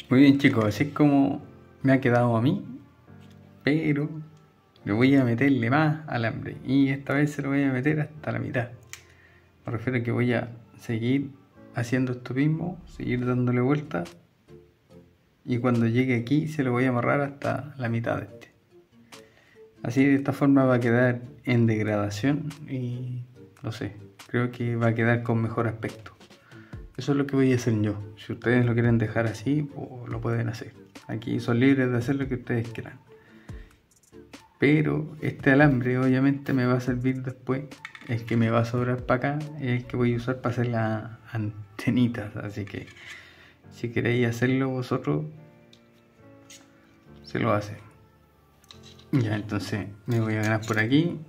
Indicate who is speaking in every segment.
Speaker 1: Muy bien, chicos, así es como me ha quedado a mí, pero le voy a meterle más alambre y esta vez se lo voy a meter hasta la mitad. Me refiero a que voy a seguir haciendo esto mismo, seguir dándole vuelta y cuando llegue aquí se lo voy a amarrar hasta la mitad de este. Así de esta forma va a quedar en degradación y no sé, creo que va a quedar con mejor aspecto. Eso es lo que voy a hacer yo. Si ustedes lo quieren dejar así, pues lo pueden hacer. Aquí son libres de hacer lo que ustedes quieran. Pero este alambre obviamente me va a servir después. El que me va a sobrar para acá es el que voy a usar para hacer las antenitas. Así que si queréis hacerlo vosotros, se lo hacen. Ya, entonces me voy a ganar por aquí.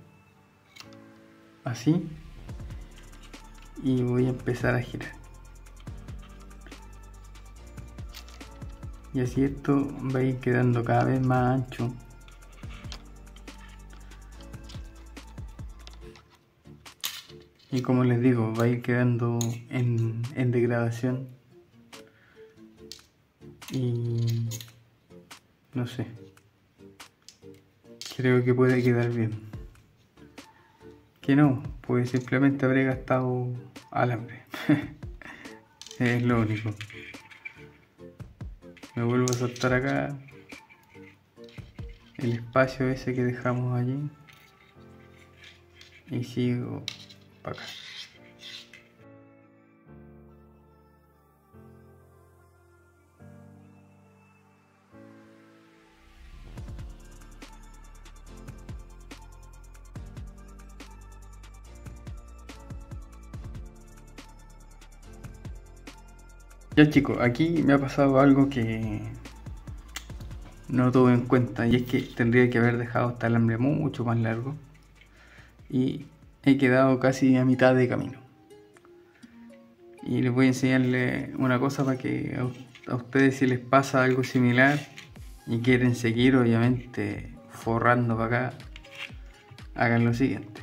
Speaker 1: Así. Y voy a empezar a girar. Y así esto va a ir quedando cada vez más ancho. Y como les digo, va a ir quedando en degradación. Y no sé. Creo que puede quedar bien. Que no, pues simplemente habré gastado alambre. Es lo único. Me vuelvo a soltar acá el espacio ese que dejamos allí y sigo para acá. Ya chicos, aquí me ha pasado algo que no tuve en cuenta y es que tendría que haber dejado este alambre mucho más largo y he quedado casi a mitad de camino. Y les voy a enseñarles una cosa para que a ustedes, si les pasa algo similar y quieren seguir obviamente forrando para acá, hagan lo siguiente.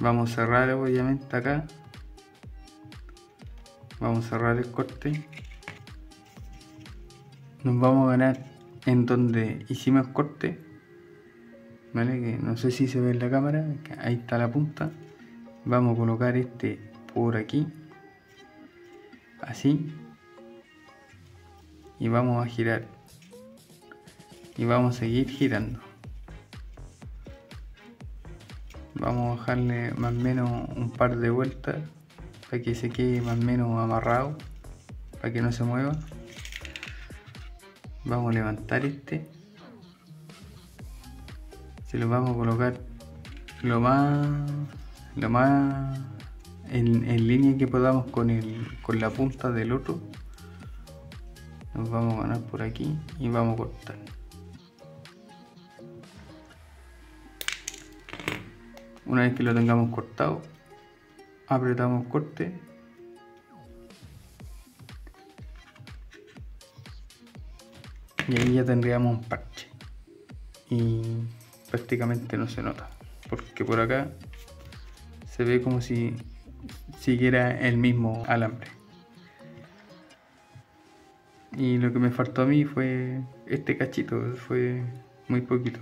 Speaker 1: Vamos a cerrar obviamente acá, vamos a cerrar el corte, nos vamos a ganar en donde hicimos corte, ¿vale? Que no sé si se ve en la cámara, ahí está la punta. Vamos a colocar este por aquí, así, y vamos a girar y vamos a seguir girando. Vamos a bajarle más o menos un par de vueltas para que se quede más o menos amarrado, para que no se mueva. Vamos a levantar este, se lo vamos a colocar lo más en línea que podamos con la punta del otro. Nos vamos a ganar por aquí y vamos a cortar. Una vez que lo tengamos cortado, apretamos corte y ahí ya tendríamos un parche y prácticamente no se nota porque por acá se ve como si siguiera el mismo alambre. Y lo que me faltó a mí fue este cachito, fue muy poquito.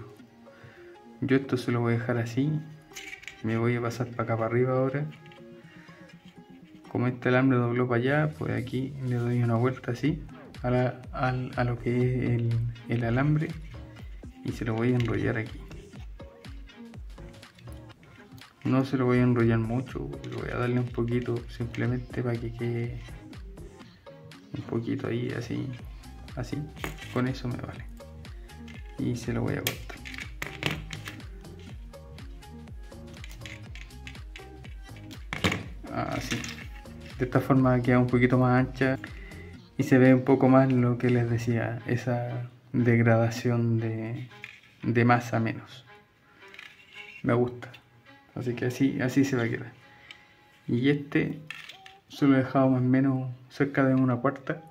Speaker 1: Yo esto se lo voy a dejar así. Me voy a pasar para acá para arriba ahora. Como este alambre dobló para allá, pues aquí le doy una vuelta así a lo que es el alambre y se lo voy a enrollar aquí. No se lo voy a enrollar mucho, lo voy a darle un poquito simplemente para que quede un poquito ahí, así, con eso me vale. Y se lo voy a cortar. Así. De esta forma queda un poquito más ancha y se ve un poco más lo que les decía, esa degradación de más a menos. Me gusta. Así que así se va a quedar. Y este se lo he dejado más o menos cerca de una cuarta.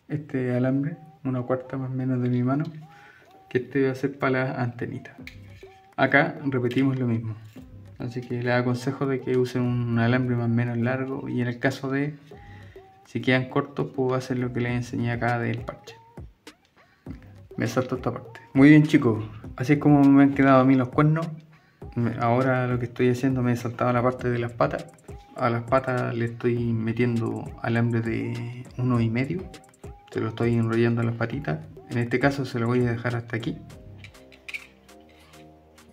Speaker 1: Este alambre, una cuarta más o menos de mi mano. Que este va a ser para las antenitas. Acá repetimos lo mismo. Así que les aconsejo de que usen un alambre más o menos largo. Y en el caso de Si quedan cortos, puedo hacer lo que les enseñé acá del parche. Me salto esta parte. Muy bien, chicos, así es como me han quedado a mí los cuernos. Ahora lo que estoy haciendo, me he saltado la parte de las patas. A las patas le estoy metiendo alambre de 1,5. Se lo estoy enrollando a las patitas. En este caso se lo voy a dejar hasta aquí.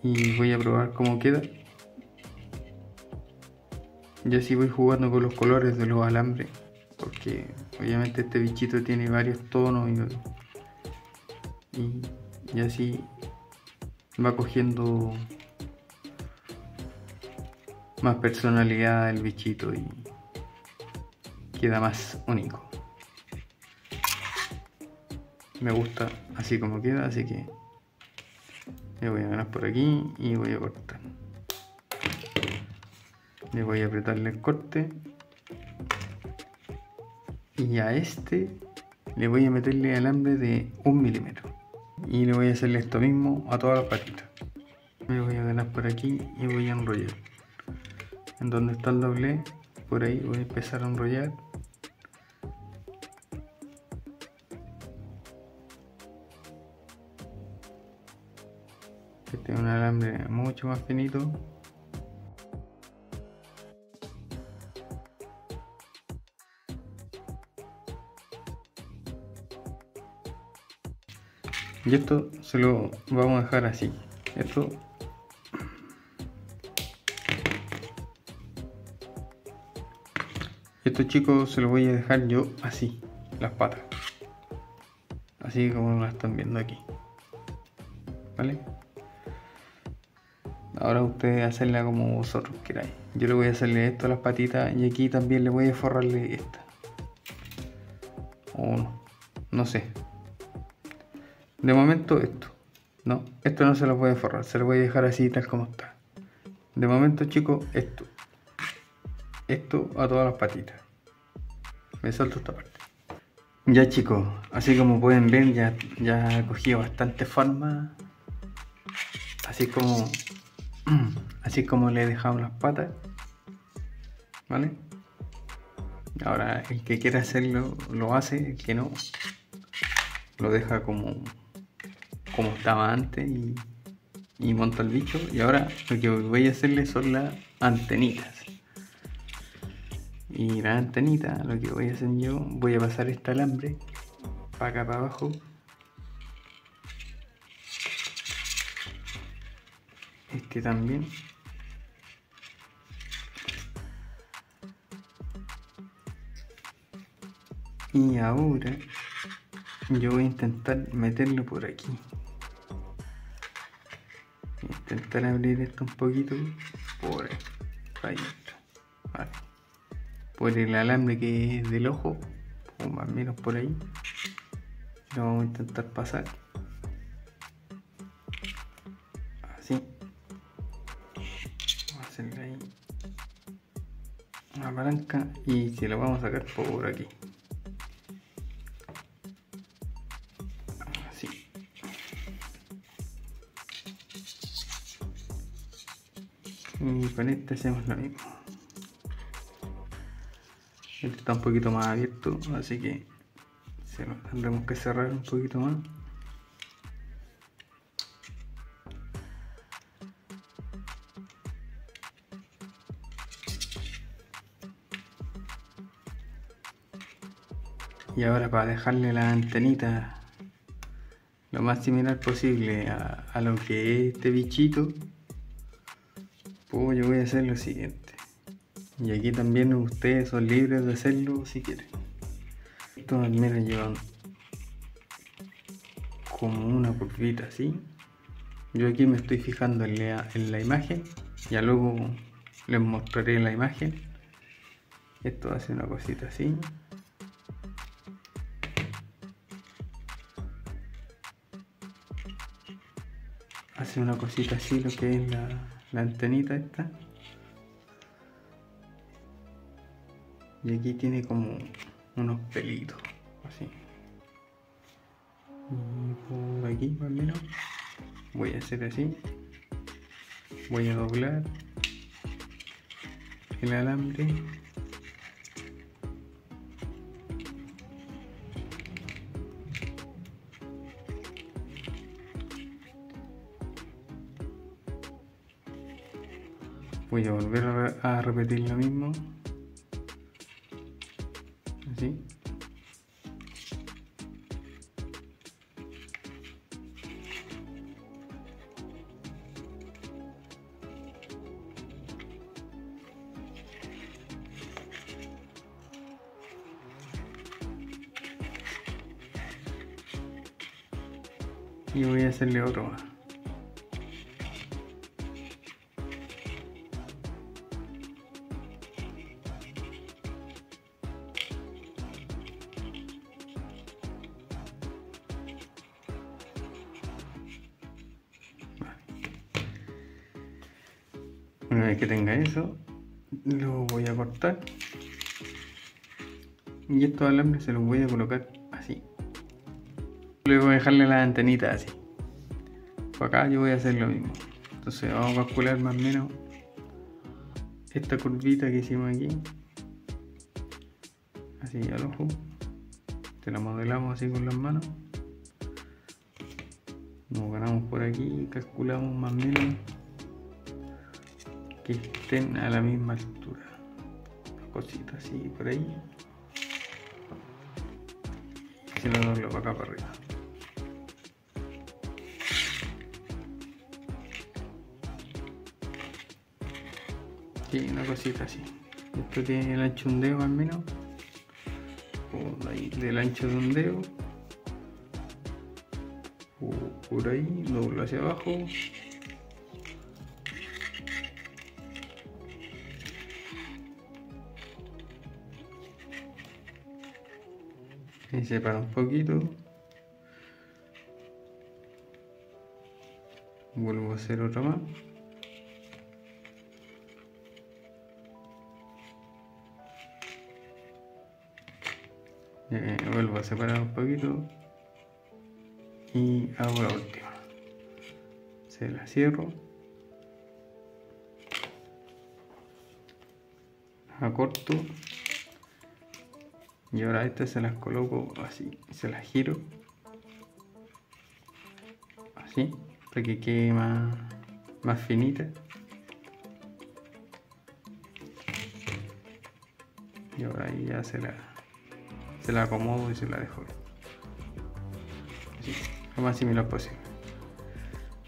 Speaker 1: Y voy a probar cómo queda. Y así voy jugando con los colores de los alambres. Porque obviamente este bichito tiene varios tonos y así va cogiendo más personalidad el bichito y queda más único. Me gusta así como queda, así que le voy a ganar por aquí y voy a cortar. Le voy a apretarle el corte y a este le voy a meterle alambre de 1 milímetro y le voy a hacerle esto mismo a todas las patitas. Me voy a ganar por aquí y voy a enrollar. En donde está el doblez, por ahí voy a empezar a enrollar. Este es un alambre mucho más finito. Y esto se lo vamos a dejar así. Esto, chicos, se lo voy a dejar yo así, las patas. Así como las están viendo aquí. ¿Vale? Ahora ustedes hacerla como vosotros queráis. Yo le voy a hacerle esto a las patitas y aquí también le voy a forrarle esta. O no, no sé. De momento esto. No, esto no se lo voy a forrar, se lo voy a dejar así tal como está. De momento, chicos, esto. Esto a todas las patitas. Me salto esta parte. Ya, chicos, así como pueden ver, ya ha cogido bastante forma. Así como le he dejado las patas. ¿Vale? Ahora el que quiera hacerlo lo hace, el que no lo deja como estaba antes y monta el bicho. Y ahora lo que voy a hacerle son las antenitas. Y la antenita, lo que voy a hacer yo, voy a pasar este alambre para acá para abajo. Este también. Y ahora yo voy a intentar meterlo por aquí. Voy a intentar abrir esto un poquito por ahí. Vale. Por el alambre que es del ojo, o más o menos por ahí. Lo vamos a intentar pasar. Así. Vamos a hacerle ahí una palanca y se lo vamos a sacar por aquí. Así. Y con este hacemos lo mismo. Este está un poquito más abierto, así que tendremos que cerrar un poquito más. Y ahora, para dejarle la antenita lo más similar posible a lo que es este bichito, pues yo voy a hacer lo siguiente. Y aquí también ustedes son libres de hacerlo si quieren. Esto al menos llevan como una curvita así. Yo aquí me estoy fijando en la imagen. Ya luego les mostraré la imagen. Esto hace una cosita así. Hace una cosita así lo que es la antenita esta. Y aquí tiene como unos pelitos, así. Y por aquí más o menos voy a hacer así. Voy a doblar el alambre. Voy a volver a repetir lo mismo. Así. Y voy a hacerle otro más. Una vez que tenga eso, lo voy a cortar. Y estos alambres se los voy a colocar así. Luego voy a dejarle las antenitas así. Por acá yo voy a hacer lo mismo. Entonces vamos a calcular más o menos esta curvita que hicimos aquí. Así al ojo. Te la modelamos así con las manos. Nos ganamos por aquí y calculamos más o menos que estén a la misma altura. Cositas así por ahí. Y se lo doblo para acá para arriba. Sí, una cosita así. Esto tiene el ancho de un dedo más o menos. O de ahí, del ancho de un dedo. O por ahí, doblo hacia abajo. Y separo un poquito. Vuelvo a hacer otra más. Vuelvo a separar un poquito. Y hago la última. Se la cierro. La corto. Y ahora estas se las coloco así. Se las giro. Así. Para que quede más finita. Y ahora ahí ya se la acomodo y se la dejo así, lo más similar posible.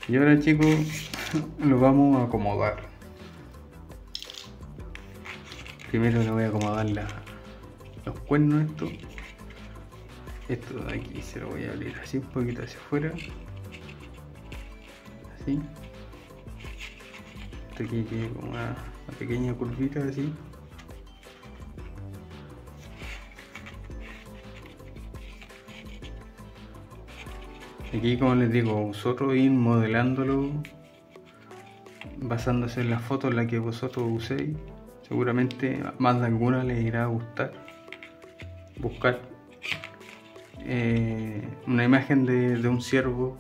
Speaker 1: Y ahora, chicos, lo vamos a acomodar. Primero le voy a acomodar los cuernos esto de aquí se lo voy a abrir así un poquito hacia afuera, así. Esto aquí tiene como una pequeña curvita así. Aquí, como les digo, vosotros ir modelándolo basándose en las fotos en las que vosotros uséis. Seguramente más de alguna les irá a gustar buscar una imagen de un ciervo,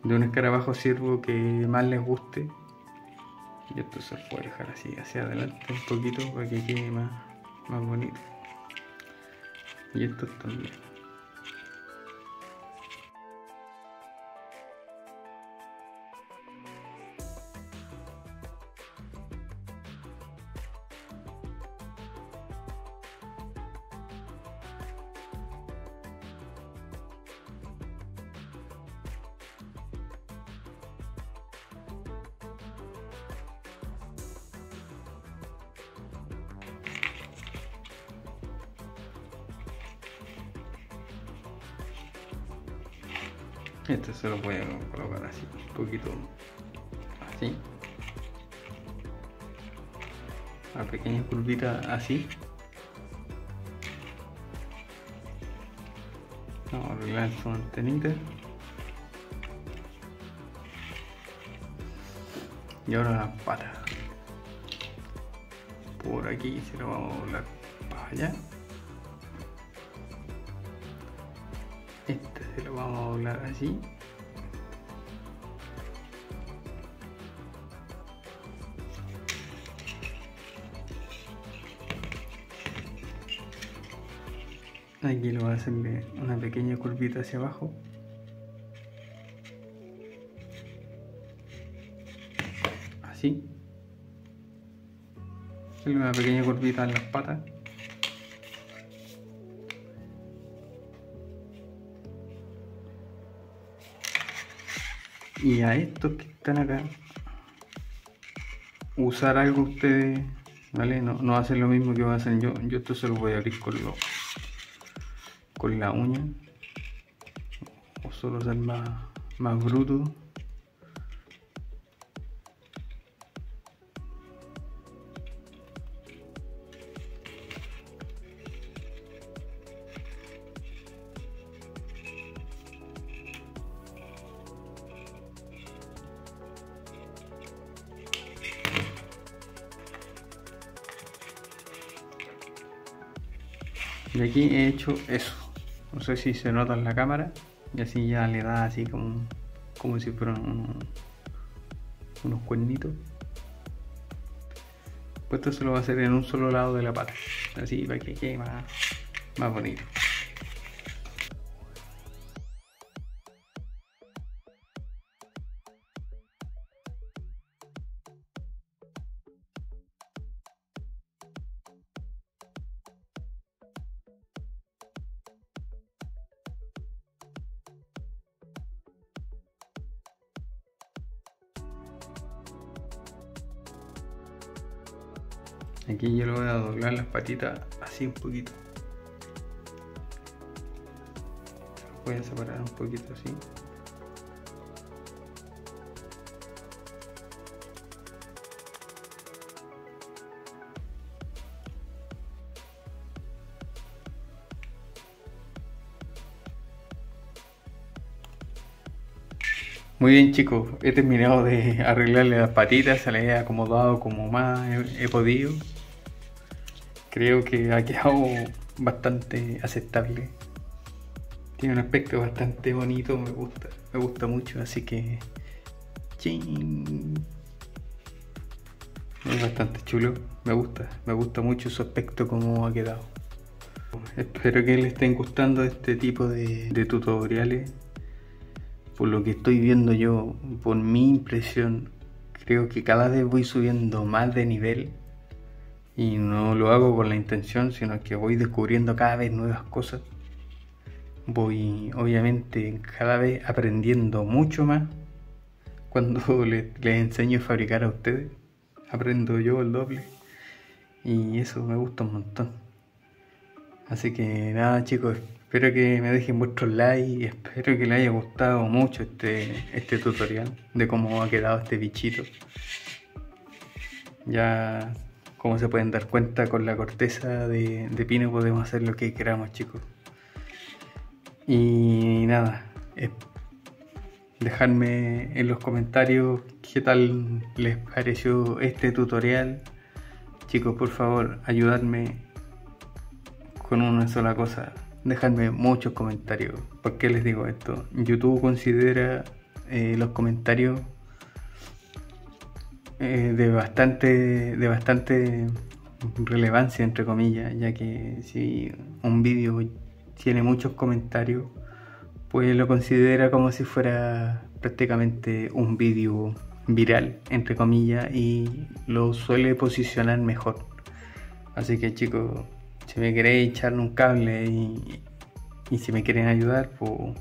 Speaker 1: de un escarabajo ciervo que más les guste. Y esto se lo puede dejar así hacia adelante un poquito para que quede más bonito. Y esto también. Este se lo voy a colocar así, un poquito así. Una pequeña curvita así. Vamos a arreglar su antenita. Y ahora las patas. Por aquí se lo vamos a doblar para allá. Este se lo vamos a doblar así. Aquí lo voy a hacerle una pequeña curvita hacia abajo. Así. hacerle una pequeña curvita en las patas. Y a estos que están acá, usar algo ustedes, ¿vale? No hacen lo mismo que voy a hacer yo. Yo esto se lo voy a abrir con la uña. O solo ser más bruto. Y aquí he hecho eso, no sé si se nota en la cámara, y así ya le da así como si fueran unos cuernitos. Pues esto se lo va a hacer en un solo lado de la pata, así para que quede más bonito. Aquí yo le voy a doblar las patitas así un poquito. Voy a separar un poquito así. Muy bien chicos, he terminado de arreglarle las patitas, se las he acomodado como más he podido. Creo que ha quedado bastante aceptable. Tiene un aspecto bastante bonito, me gusta mucho, así que ¡chin! Es bastante chulo, me gusta mucho su aspecto como ha quedado. Espero que les estén gustando este tipo de tutoriales. Por lo que estoy viendo yo, por mi impresión, creo que cada vez voy subiendo más de nivel. Y no lo hago con la intención, sino que voy descubriendo cada vez nuevas cosas. Voy obviamente cada vez aprendiendo mucho más. Cuando les enseño a fabricar a ustedes, aprendo yo el doble. Y eso me gusta un montón. Así que nada chicos, espero que me dejen vuestros likes y espero que les haya gustado mucho este tutorial de cómo ha quedado este bichito. Ya, como se pueden dar cuenta, con la corteza de pino podemos hacer lo que queramos chicos. Y nada, dejadme en los comentarios qué tal les pareció este tutorial. Chicos, por favor, ayudadme con una sola cosa. Dejadme muchos comentarios. ¿Por qué les digo esto? YouTube considera los comentarios de bastante relevancia, entre comillas, ya que si un vídeo tiene muchos comentarios, pues lo considera como si fuera prácticamente un vídeo viral, entre comillas, y lo suele posicionar mejor. Así que chicos, si me queréis echar un cable y si me quieren ayudar, pues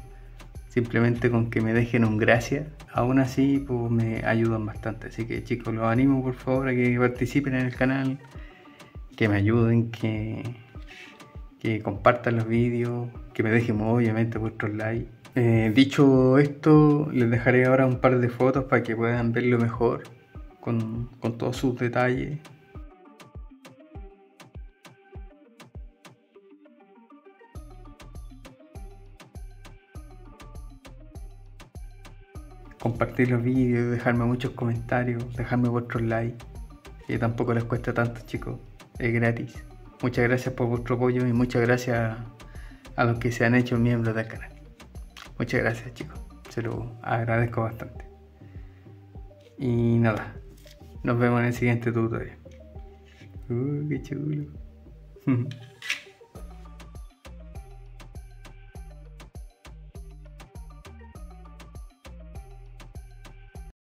Speaker 1: simplemente con que me dejen un gracias, aún así pues me ayudan bastante. Así que chicos, los animo por favor a que participen en el canal, que me ayuden, que compartan los vídeos, que me dejen obviamente vuestros likes. Dicho esto, les dejaré ahora un par de fotos para que puedan verlo mejor con todos sus detalles. Compartir los vídeos, dejarme muchos comentarios, dejarme vuestros likes, que tampoco les cuesta tanto chicos, es gratis. Muchas gracias por vuestro apoyo y muchas gracias a los que se han hecho miembros del canal. Muchas gracias chicos, se lo agradezco bastante. Y nada, nos vemos en el siguiente tutorial. Qué chulo.